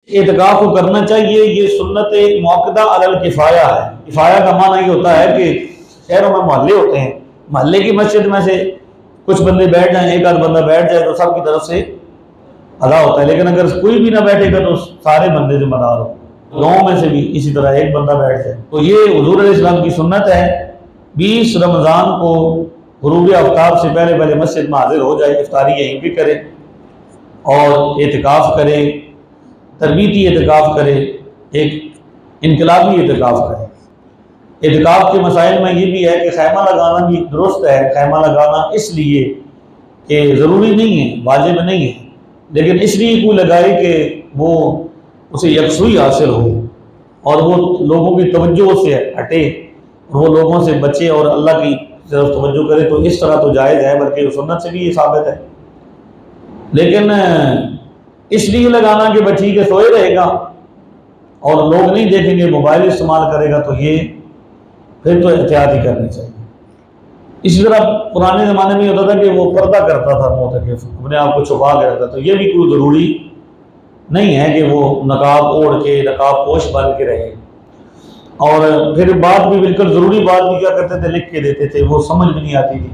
اعتکاف کو کرنا چاہیے، یہ سنت موقدہ علی الکفایہ ہے۔ کفایہ کا معنی یہ ہوتا ہے کہ شہروں میں محلے ہوتے ہیں، محلے کی مسجد میں سے کچھ بندے بیٹھ جائیں، ایک آدھ بندہ بیٹھ جائے تو سب کی طرف سے ادا ہوتا ہے، لیکن اگر کوئی بھی نہ بیٹھے گا تو سارے بندے ذمہ دار ہو۔ گاؤں میں سے بھی اسی طرح ایک بندہ بیٹھ جائے تو یہ حضور علیہ السلام کی سنت ہے۔ 20 رمضان کو غروب آفتاب سے پہلے مسجد میں حاضر ہو جائے، افطاری یہیں پہ کرے اور اعتکاف کرے، تربیتی اعتکاف کرے، ایک انقلابی اعتکاف کرے۔ اعتکاف کے مسائل میں یہ بھی ہے کہ خیمہ لگانا بھی درست ہے، خیمہ لگانا اس لیے کہ ضروری نہیں ہے، واجب نہیں ہے، لیکن اس لیے کوئی لگائے کہ وہ اسے یکسوئی حاصل ہو اور وہ لوگوں کی توجہ سے ہٹے اور وہ لوگوں سے بچے اور اللہ کی طرف توجہ کرے، تو اس طرح تو جائز ہے، بلکہ سنت سے بھی یہ ثابت ہے۔ لیکن اس لیے لگانا کہ ٹھیک ہے سوئے رہے گا اور لوگ نہیں دیکھیں گے، موبائل استعمال کرے گا، تو یہ پھر تو احتیاط ہی کرنی چاہیے۔ اسی طرح پرانے زمانے میں یہ ہوتا تھا کہ وہ پردہ کرتا تھا معتکف، اپنے آپ کو چھپا کے رکھتا، تو یہ بھی کوئی ضروری نہیں ہے کہ وہ نقاب اوڑھ کے نقاب پوش بن کے رہے۔ اور پھر بات بھی بالکل ضروری بات بھی کیا کرتے تھے، لکھ کے دیتے تھے، وہ سمجھ بھی نہیں آتی تھی۔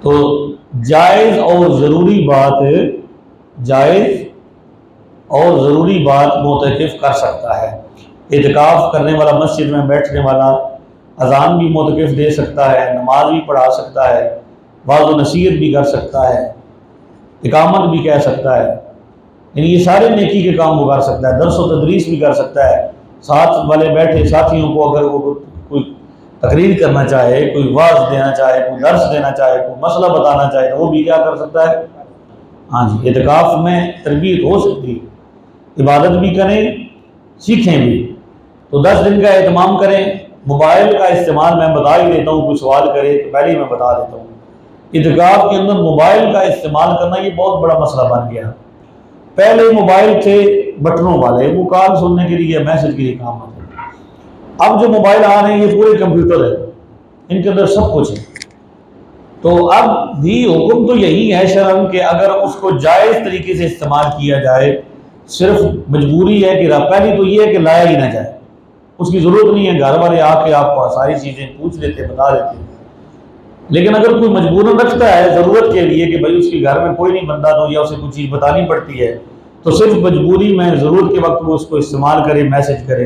تو جائز اور ضروری بات، جائز اور ضروری بات معتکف کر سکتا ہے۔ اعتکاف کرنے والا، مسجد میں بیٹھنے والا، اذان بھی معتکف دے سکتا ہے، نماز بھی پڑھا سکتا ہے، وعظ و نصیحت بھی کر سکتا ہے، اقامت بھی کہہ سکتا ہے، یعنی یہ سارے نیکی کے کام وہ کر سکتا ہے، درس و تدریس بھی کر سکتا ہے۔ ساتھ والے بیٹھے ساتھیوں کو اگر وہ کوئی تقریر کرنا چاہے، کوئی وعظ دینا چاہے، کوئی درس دینا چاہے، کوئی مسئلہ بتانا چاہے تو وہ بھی کیا کر سکتا ہے۔ ہاں جی، اعتکاف میں تربیت ہو سکتی ہے، عبادت بھی کریں، سیکھیں بھی۔ تو 10 دن کا اہتمام کریں۔ موبائل کا استعمال میں بتا ہی دیتا ہوں، کوئی سوال کرے تو پہلے ہی میں بتا دیتا ہوں، اعتکاف کے اندر موبائل کا استعمال کرنا یہ بہت بڑا مسئلہ بن گیا۔ پہلے موبائل تھے بٹنوں والے، وہ کال سننے کے لیے، میسج کے لیے کام آتے ہیں۔ اب جو موبائل آ رہے ہیں یہ پورے کمپیوٹر ہے، ان کے اندر سب کچھ ہے۔ تو اب بھی حکم تو یہی ہے شرعاً کہ اگر اس کو جائز طریقے سے استعمال کیا جائے، صرف مجبوری ہے کہ پہلی تو یہ ہے کہ لایا ہی نہ جائے، اس کی ضرورت نہیں ہے، گھر والے آ کے آپ کو ساری چیزیں پوچھ لیتے، بتا دیتے۔ لیکن اگر کوئی مجبوراً رکھتا ہے ضرورت کے لیے کہ بھائی اس کے گھر میں کوئی نہیں بندہ تو یا اسے کوئی چیز بتانی پڑتی ہے، تو صرف مجبوری میں ضرورت کے وقت وہ اس کو استعمال کرے، میسج کرے۔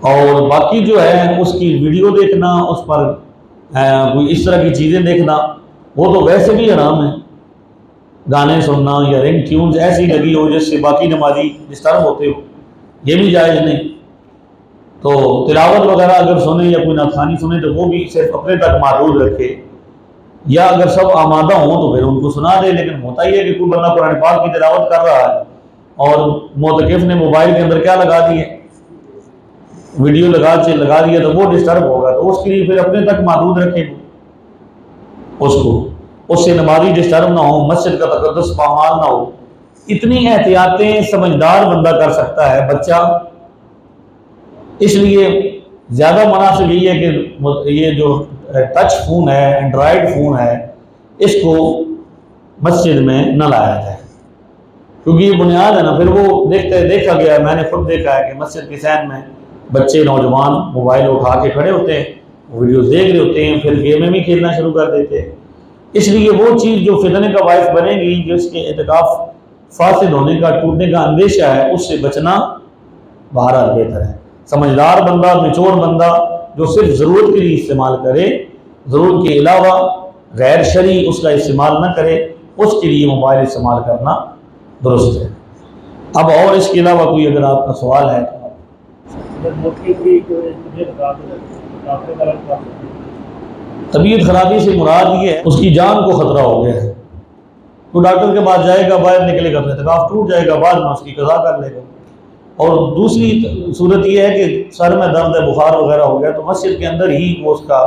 اور باقی جو ہے اس کی ویڈیو دیکھنا، اس پر کوئی اس طرح کی چیزیں دیکھنا، وہ تو ویسے بھی حرام ہے۔ گانے سننا یا رنگ ٹیونز ایسی لگی ہو جس سے باقی نمازی ڈسٹرب ہوتے ہو، یہ بھی جائز نہیں۔ تو تلاوت وغیرہ اگر سنیں یا کوئی نعت سنیں تو وہ بھی صرف اپنے تک محدود رکھے، یا اگر سب آمادہ ہوں تو پھر ان کو سنا دے۔ لیکن ہوتا ہی ہے کہ کوئی بندہ قرآن پاک کی تلاوت کر رہا ہے اور معتکف نے موبائل کے اندر کیا لگا دیے، ویڈیو لگا دیا، تو وہ ڈسٹرب ہوگا، تو اس کے لیے پھر اپنے تک محدود رکھے اس کو، اس سے نمازی ڈسٹرب نہ ہو، مسجد کا تقدس پامال نہ ہو۔ اتنی احتیاطیں سمجھدار بندہ کر سکتا ہے، بچہ اس لیے زیادہ مناسب یہی ہے کہ یہ جو ٹچ فون ہے، اینڈرائڈ فون ہے، اس کو مسجد میں نہ لایا جائے، کیونکہ یہ بنیاد ہے نا۔ پھر وہ دیکھا گیا، میں نے خود دیکھا ہے کہ مسجد کے صحن میں بچے نوجوان موبائل اٹھا کے کھڑے ہوتے ہیں، ویڈیوز دیکھ رہے ہوتے ہیں، پھر گیمیں بھی کھیلنا شروع کر دیتے ہیں۔ اس لیے وہ چیز جو فتنے کا باعث بنے گی، جس کے اعتکاف فاسد ہونے کا، ٹوٹنے کا اندیشہ ہے، اس سے بچنا بہرحال بہتر ہے۔ سمجھدار بندہ، نچوڑ بندہ جو صرف ضرورت کے لیے استعمال کرے، ضرورت کے علاوہ غیر شرعی اس کا استعمال نہ کرے، اس کے لیے موبائل استعمال کرنا درست ہے۔ اب اور اس کے علاوہ کوئی اگر آپ کا سوال ہے تو طبیعت خرابی سے مراد یہ ہے اس کی جان کو خطرہ ہو گیا ہے، تو ڈاکٹر کے پاس جائے گا، باہر نکلے گا تو اعتکاف ٹوٹ جائے گا، بعد میں اس کی قضا کر لے گا۔ اور دوسری صورت یہ ہے کہ سر میں درد ہے، بخار وغیرہ ہو گیا، تو مسجد کے اندر ہی وہ اس کا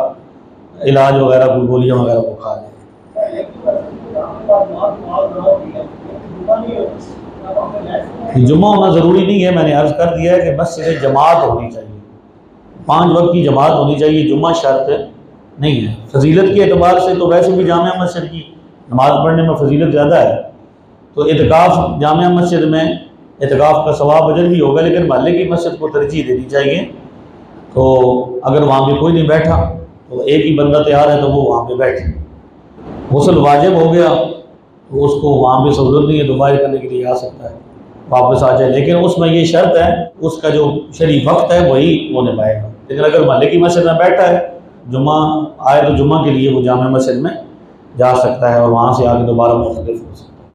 علاج وغیرہ، کوئی گولیاں وغیرہ وہ کھا لے۔ جمعہ ہونا ضروری نہیں ہے، میں نے عرض کر دیا ہے کہ مسجد جماعت ہونی چاہیے، 5 وقت کی جماعت ہونی چاہیے، جمعہ شرط نہیں ہے۔ فضیلت کے اعتبار سے تو ویسے بھی جامع مسجد کی نماز پڑھنے میں فضیلت زیادہ ہے، تو اعتکاف جامع مسجد میں اعتکاف کا ثواب اجر بھی ہوگا، لیکن محلے کی مسجد کو ترجیح دینی چاہیے۔ تو اگر وہاں پہ کوئی نہیں بیٹھا تو ایک ہی بندہ تیار ہے تو وہ وہاں پہ بیٹھے۔ غسل واجب ہو گیا تو اس کو وہاں پہ ضرورت نہیں ہے، دوبارہ کرنے کے لیے آ سکتا ہے، واپس آ جائے، لیکن اس میں یہ شرط ہے اس کا جو شرعی وقت ہے وہی وہ نبھائے گا۔ لیکن اگر محلے کی مسجد میں بیٹھا ہے، جمعہ آئے تو جمعہ کے لیے وہ جامع مسجد میں جا سکتا ہے اور وہاں سے آگے دوبارہ مختلف ہو سکتا ہے۔